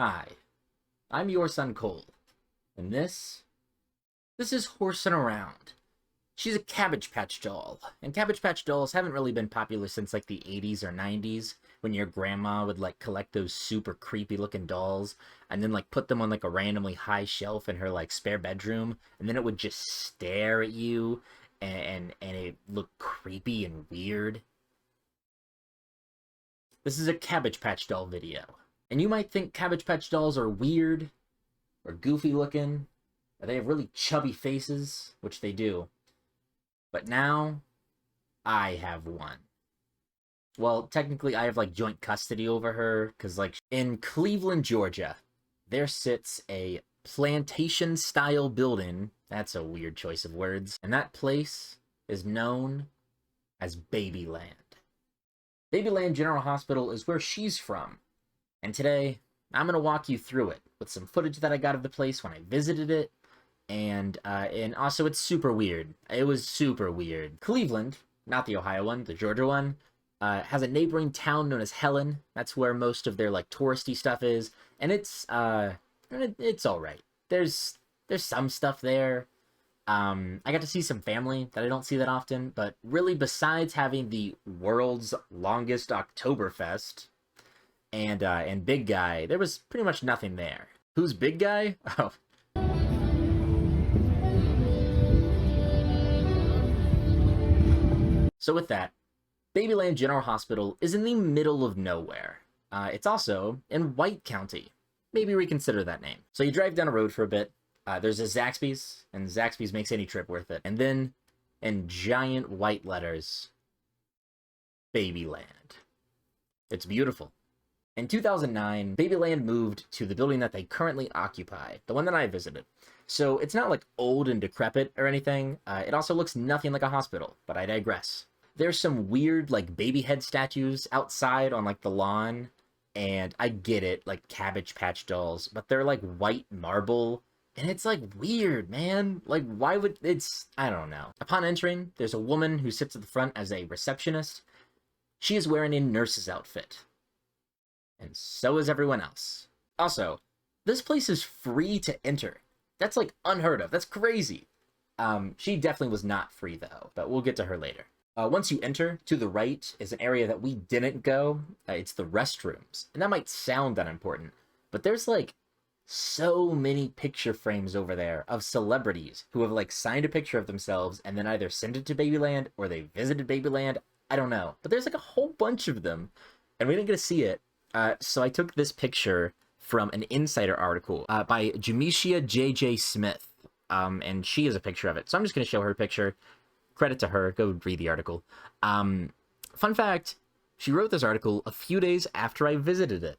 Hi, I'm your son Cole, and this is Horsing Around. She's a Cabbage Patch doll, and Cabbage Patch dolls haven't really been popular since like the 80s or 90s, when your grandma would like collect those super creepy looking dolls, and then like put them on like a randomly high shelf in her like spare bedroom, and then it would just stare at you, and it looked creepy and weird. This is a Cabbage Patch doll video. And you might think Cabbage Patch dolls are weird, or goofy looking, or they have really chubby faces, which they do. But now, I have one. Well, technically I have like joint custody over her, because like in Cleveland, Georgia, there sits a plantation-style building. That's a weird choice of words. And that place is known as Babyland. Babyland General Hospital is where she's from. And today, I'm going to walk you through it with some footage that I got of the place when I visited it. And also, it's super weird. It was super weird. Cleveland, not the Ohio one, the Georgia one, has a neighboring town known as Helen. That's where most of their, like, touristy stuff is. And it's all right. There's some stuff there. I got to see some family that I don't see that often. But really, besides having the world's longest Oktoberfest and Big Guy, there was pretty much nothing there. Who's Big Guy? Oh. So with that, Babyland General Hospital is in the middle of nowhere. It's also in White County. Maybe reconsider that name. So you drive down a road for a bit. There's a Zaxby's, and Zaxby's makes any trip worth it. And then, in giant white letters, Babyland. It's beautiful. In 2009, Babyland moved to the building that they currently occupy, the one that I visited. So it's not like old and decrepit or anything. It also looks nothing like a hospital, but I digress. There's some weird like baby head statues outside on like the lawn, and I get it, like Cabbage Patch dolls, but they're like white marble, and it's like weird, man. Like why would I don't know. Upon entering, there's a woman who sits at the front as a receptionist. She is wearing a nurse's outfit. And so is everyone else. Also, this place is free to enter. That's like unheard of. That's crazy. She definitely was not free though, but we'll get to her later. Once you enter, to the right is an area that we didn't go. It's the restrooms. And that might sound unimportant, but there's like so many picture frames over there of celebrities who have like signed a picture of themselves and then either sent it to Babyland or they visited Babyland. I don't know. But there's like a whole bunch of them, and we didn't get to see it. So I took this picture from an Insider article by Jamesia J.J. Smith, and she has a picture of it. So I'm just going to show her picture. Credit to her. Go read the article. Fun fact, she wrote this article a few days after I visited it.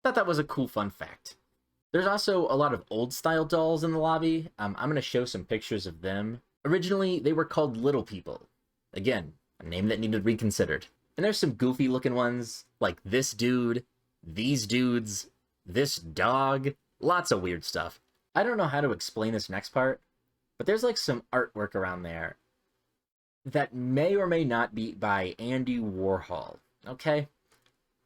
Thought that was a cool fun fact. There's also a lot of old-style dolls in the lobby. I'm going to show some pictures of them. Originally, they were called Little People. Again, a name that needed reconsidered. And there's some goofy-looking ones, like this dude, these dudes, this dog, lots of weird stuff. I don't know how to explain this next part, but there's like some artwork around there that may or may not be by Andy Warhol, okay?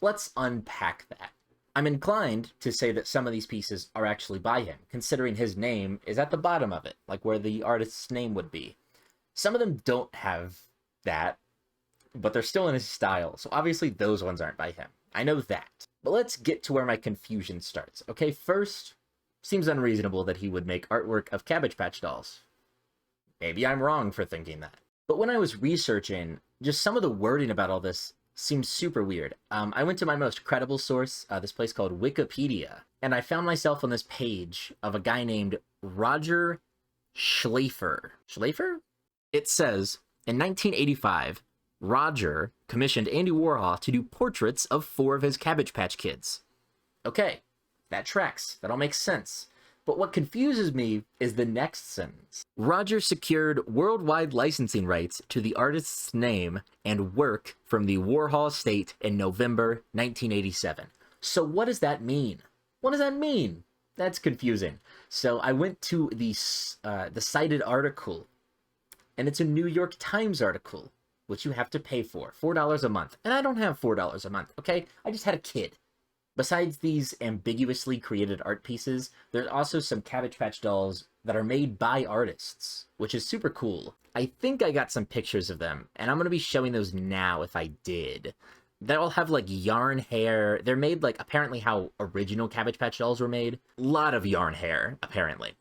Let's unpack that. I'm inclined to say that some of these pieces are actually by him, considering his name is at the bottom of it, like where the artist's name would be. Some of them don't have that, but they're still in his style, so obviously those ones aren't by him. I know that. But let's get to where my confusion starts, okay? First, seems unreasonable that he would make artwork of Cabbage Patch dolls. Maybe I'm wrong for thinking that. But when I was researching, just some of the wording about all this seems super weird. I went to my most credible source, this place called Wikipedia, and I found myself on this page of a guy named Roger Schlafer. Schlafer? It says, in 1985, Roger commissioned Andy Warhol to do portraits of 4 of his Cabbage Patch kids. Okay, that tracks. That all makes sense. But what confuses me is the next sentence. Roger secured worldwide licensing rights to the artist's name and work from the Warhol estate in November 1987. So what does that mean? What does that mean? That's confusing. So I went to the cited article, and it's a New York Times article, which you have to pay for, $4 a month. And I don't have $4 a month, okay? I just had a kid. Besides these ambiguously created art pieces, there's also some Cabbage Patch dolls that are made by artists, which is super cool. I think I got some pictures of them, and I'm going to be showing those now if I did. They all have like yarn hair. They're made like apparently how original Cabbage Patch dolls were made. A lot of yarn hair, apparently.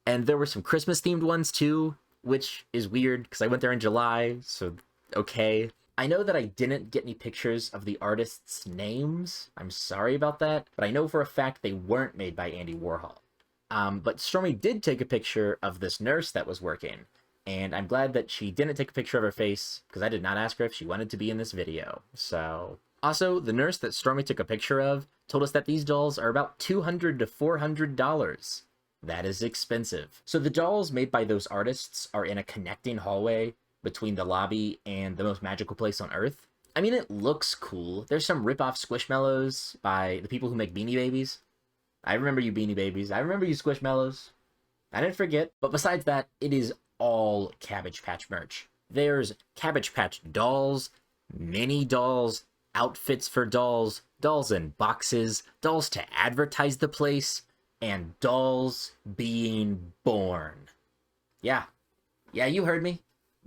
And there were some Christmas themed ones too, which is weird because I went there in July, so okay. I know that I didn't get any pictures of the artists' names. I'm sorry about that, but I know for a fact they weren't made by Andy Warhol. But Stormy did take a picture of this nurse that was working, and I'm glad that she didn't take a picture of her face, because I did not ask her if she wanted to be in this video, so... Also, the nurse that Stormy took a picture of told us that these dolls are about $200 to $400. That is expensive. So the dolls made by those artists are in a connecting hallway between the lobby and the most magical place on Earth. I mean, it looks cool. There's some rip-off Squishmallows by the people who make Beanie Babies. I remember you, Beanie Babies. I remember you, Squishmallows. I didn't forget. But besides that, it is all Cabbage Patch merch. There's Cabbage Patch dolls, mini dolls, outfits for dolls, dolls in boxes, dolls to advertise the place, and dolls being born. Yeah, you heard me.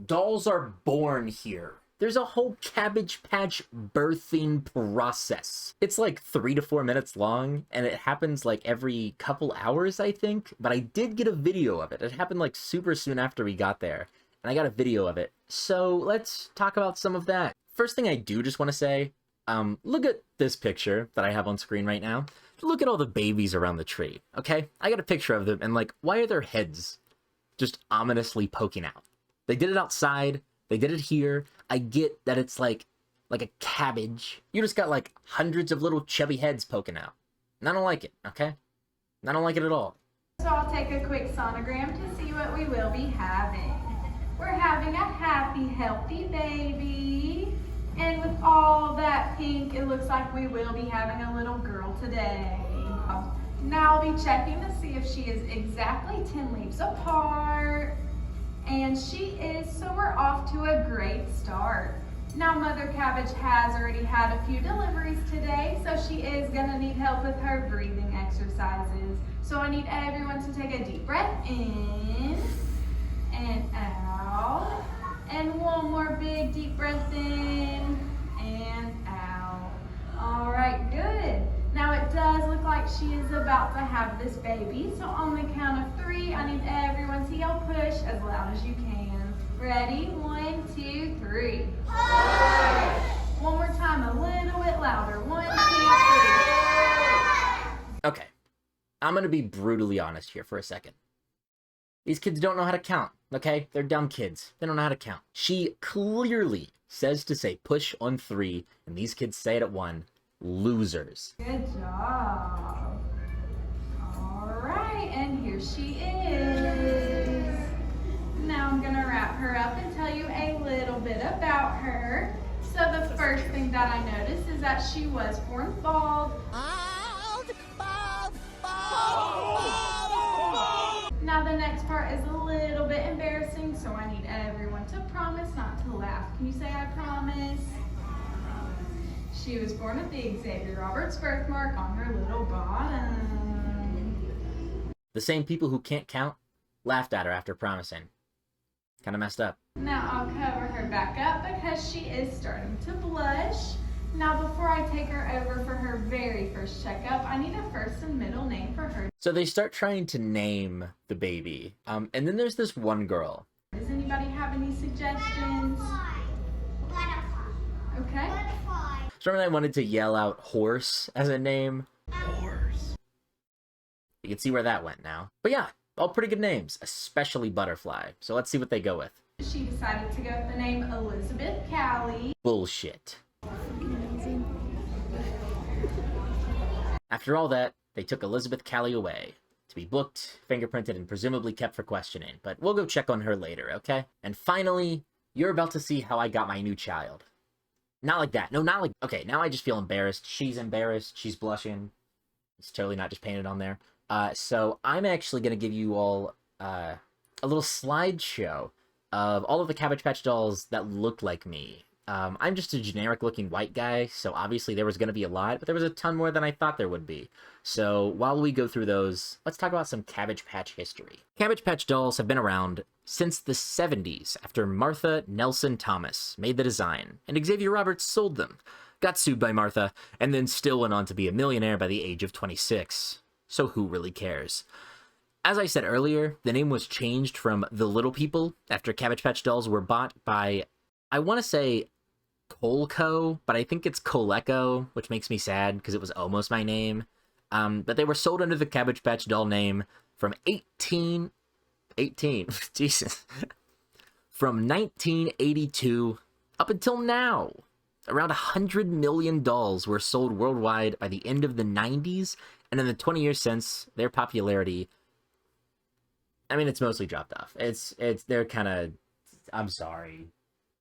Dolls are born here. There's a whole Cabbage Patch birthing process. It's like 3 to 4 minutes long, and it happens like every couple hours, I think. But I did get a video of it. It happened like super soon after we got there, and I got a video of it. So let's talk about some of that. First thing I do just want to say, look at this picture that I have on screen right now. Look at all the babies around the tree, okay? I got a picture of them, and like, why are their heads just ominously poking out? They did it outside. They did it here. I get that it's like a cabbage. You just got like hundreds of little chubby heads poking out. And I don't like it, okay? I don't like it at all. So I'll take a quick sonogram to see what we will be having. We're having a happy, healthy baby. And with all that pink, it looks like we will be having a little girl today. Now I'll be checking to see if she is exactly 10 leaves apart. And she is, so we're off to a great start. Now Mother Cabbage has already had a few deliveries today, so she is gonna need help with her breathing exercises. So I need everyone to take a deep breath in and out. And one more big deep breath in and out. All right, good. Now it does look like she is about to have this baby. So on the count of 3, I need everyone to yell push as loud as you can. Ready? 1, 2, 3. Push! One more time, a little bit louder. 1, 2, 3. Okay, I'm gonna be brutally honest here for a second. These kids don't know how to count, okay? They're dumb kids. They don't know how to count. She clearly says to say push on 3, and these kids say it at 1. Losers. Good job. All right, and here she is. Now I'm gonna wrap her up and tell you a little bit about her. So the first thing that I noticed is that she was born bald. Now the next part is a little bit embarrassing, so I need everyone to promise not to laugh. Can you say I promise? She was born with the Xavier Roberts birthmark on her little bottom. The same people who can't count laughed at her after promising. Kind of messed up. Now I'll cover her back up because she is starting to blush. Now before I take her over for her very first checkup, I need a first and middle name for her. So they start trying to name the baby. And then there's this one girl. Does anybody have any suggestions? Okay. Stormy and I wanted to yell out horse as a name. Horse. You can see where that went now. But yeah, all pretty good names, especially Butterfly. So let's see what they go with. She decided to go with the name Elizabeth Callie. Bullshit. After all that, they took Elizabeth Callie away to be booked, fingerprinted, and presumably kept for questioning. But we'll go check on her later, okay? And finally, you're about to see how I got my new child. Not like that. No, not like... Okay, now I just feel embarrassed. She's embarrassed. She's blushing. It's totally not just painted on there. So I'm actually going to give you all a little slideshow of all of the Cabbage Patch dolls that look like me. I'm just a generic looking white guy, so obviously there was going to be a lot, but there was a ton more than I thought there would be. So while we go through those, let's talk about some Cabbage Patch history. Cabbage Patch dolls have been around since the 70s, after Martha Nelson Thomas made the design, and Xavier Roberts sold them, got sued by Martha, and then still went on to be a millionaire by the age of 26. So who really cares? As I said earlier, the name was changed from The Little People after Cabbage Patch dolls were bought by, I want to say, Colco, but I think it's Coleco, which makes me sad because it was almost my name. But they were sold under the Cabbage Patch doll name from 18, Jesus, from 1982 up until now. Around 100 million dolls were sold worldwide by the end of the 90s, and in the 20 years since, their popularity, I mean, it's mostly dropped off. They're kind of, I'm sorry.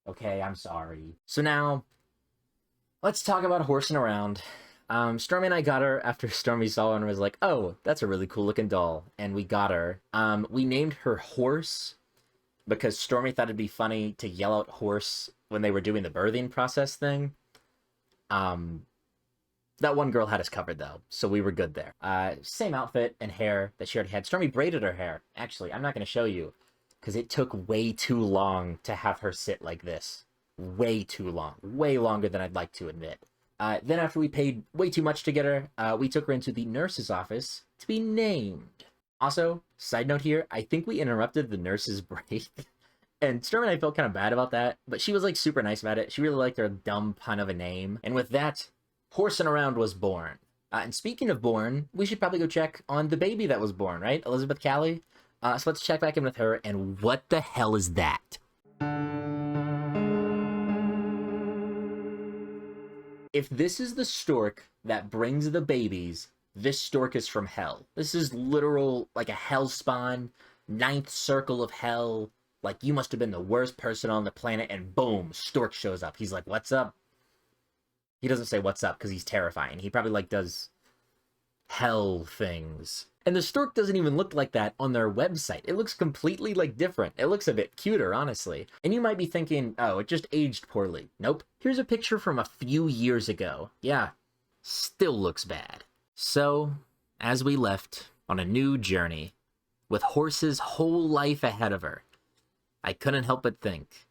Okay, I'm sorry. So now, let's talk about horsing around. Stormy and I got her after Stormy saw her and was like, oh, that's a really cool looking doll. And we got her. We named her Horse because Stormy thought it'd be funny to yell out horse when they were doing the birthing process thing. That one girl had us covered, though, so we were good there. Same outfit and hair that she already had. Stormy braided her hair. Actually, I'm not going to show you, because it took way too long to have her sit like this. Way too long. Way longer than I'd like to admit. Then after we paid way too much to get her, we took her into the nurse's office to be named. Also, side note here, I think we interrupted the nurse's break. And Stormy and I felt kind of bad about that, but she was like super nice about it. She really liked our dumb pun of a name. And with that, Horsing Around was born. And speaking of born, we should probably go check on the baby that was born, right? Elizabeth Callie. So let's check back in with her, and what the hell is that? If this is the stork that brings the babies, this stork is from hell. This is literal, like a hell spawn, ninth circle of hell. Like, you must have been the worst person on the planet, and boom, stork shows up. He's like, what's up? He doesn't say what's up because he's terrifying. He probably, like, does hell things. And the stork doesn't even look like that on their website. It looks completely, like, different. It looks a bit cuter, honestly. And you might be thinking, oh, it just aged poorly. Nope. Here's a picture from a few years ago. Yeah, still looks bad. So, as we left on a new journey, with Horse's whole life ahead of her, I couldn't help but think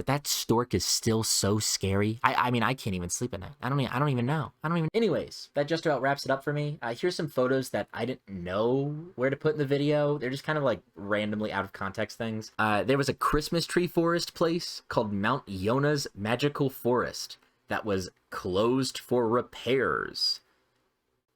that stork is still so scary. I mean, I can't even sleep at night. I don't even know. Anyways, that just about wraps it up for me. Here's some photos that I didn't know where to put in the video. They're just kind of like randomly out of context things. There was a Christmas tree forest place called Mount Yona's Magical Forest that was closed for repairs.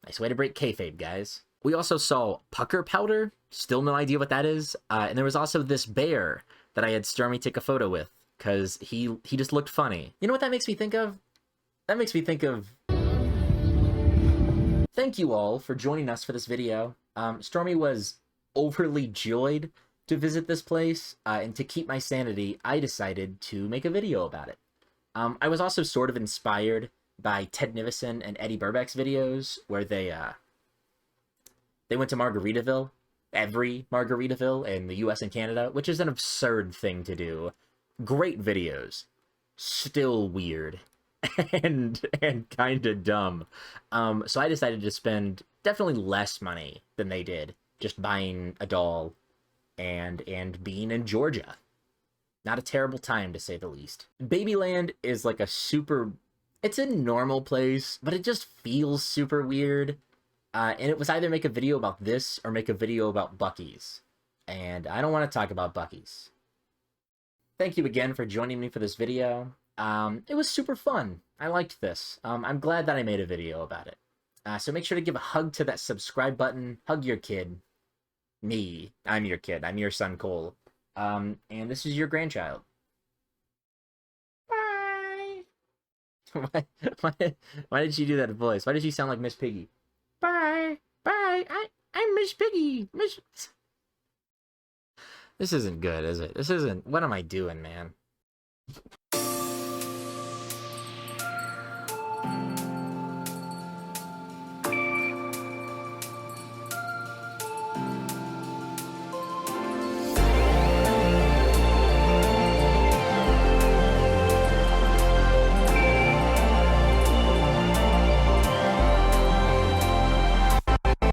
Nice way to break kayfabe, guys. We also saw pucker powder. Still no idea what that is. And there was also this bear that I had Stormy take a photo with, because he just looked funny. You know what that makes me think of? That makes me think of... Thank you all for joining us for this video. Stormy was overly joyed to visit this place, and to keep my sanity, I decided to make a video about it. I was also sort of inspired by Ted Nivison and Eddie Burbeck's videos, where they went to Margaritaville, every Margaritaville in the US and Canada, which is an absurd thing to do. Great videos, still weird, and kind of dumb. So I decided to spend definitely less money than they did, just buying a doll and being in Georgia. Not a terrible time, to say the least. Babyland is like a super... It's a normal place, but it just feels super weird. And it was either make a video about this or make a video about Buc-ee's. And I don't want to talk about Buc-ee's. Thank you again for joining me for this video. It was super fun. I liked this. I'm glad that I made a video about it. So make sure to give a hug to that subscribe button. Hug your kid. Me. I'm your kid. I'm your son, Cole. And this is your grandchild. Bye! Why did she do that voice? Why did she sound like Miss Piggy? Bye! Bye! I'm Miss Piggy! This isn't good, is it? This isn't... What am I doing, man?